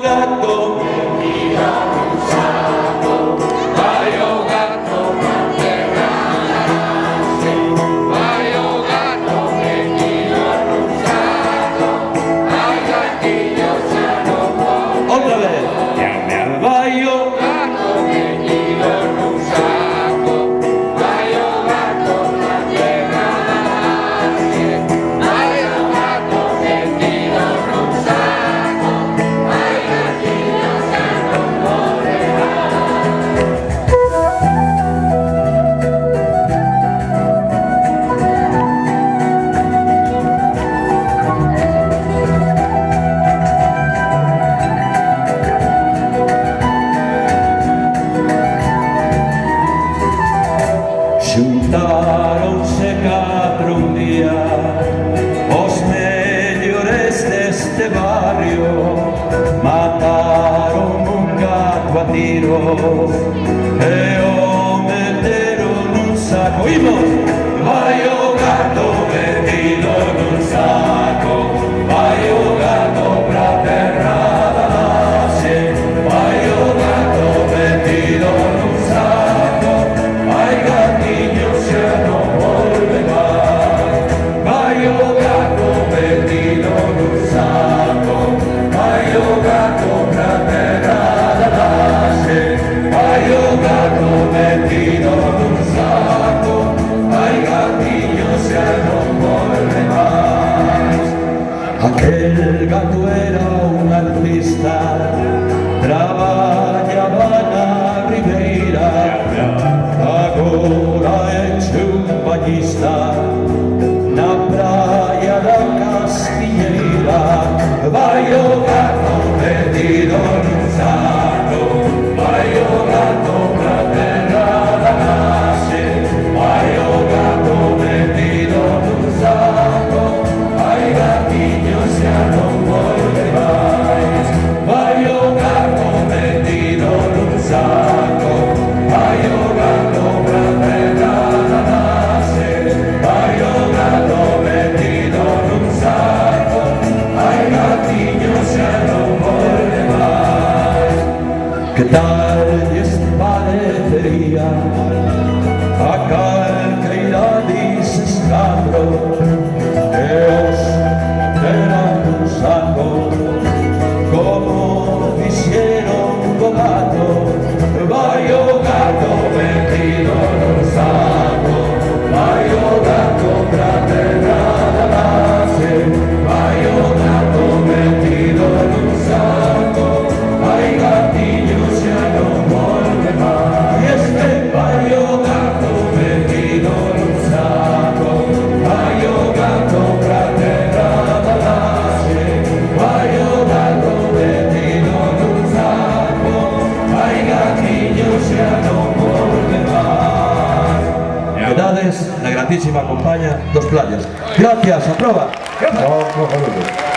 gato metido en un saco, vaya gato grande ganaste, vaya gato metido en un saco, ay gatillo se no puede. Otra vez, llame al bayo gato metido en un saco, vaya gato grande ganaste, vaya gato metido en un saco, ay gatillo se no morirá. Xuntáronse catro un día os mellores deste barrio, mataron un gato a tiros e o meteron nun saco. Imos! Vai o gato metido nun saco, vai o gato pra terra da laxe, vai o gato metido nun saco, vai gatiño se non volve máis. Vai o gato metido nun saco, vai o gato pra terra da laxe, vai o gato metido nun saco, vai gatiño se non volve máis. Aquel gato era un artista, traballaba na ribeira, agora enche un bañista na praia da Castilleira. Vai o gato metido nun saco, vai o gato pra terra da laxe, vai o gato metido nun saco, vai gatiño se non volve máis. Vai o gato metido nun saco, vai o gato pra terra da laxe, vai o gato metido nun saco, vai gatiño se non volve máis. Que tal lles parecería a calqueira dices catro que os teran nun saco, como fixeron co gato? Vai o gato metido nun saco, vai o gato pra terra da laxe, vai o gato metido nun saco, vai gatiño se non volve máis. E este vai o gato metido nun saco, vai o gato pra terra da laxe, vai o gato metido nun saco, vai gatiño se non volve máis. Quedades na gratísima compañía dos Playas. Gracias, a proba. Oh, cojonudo.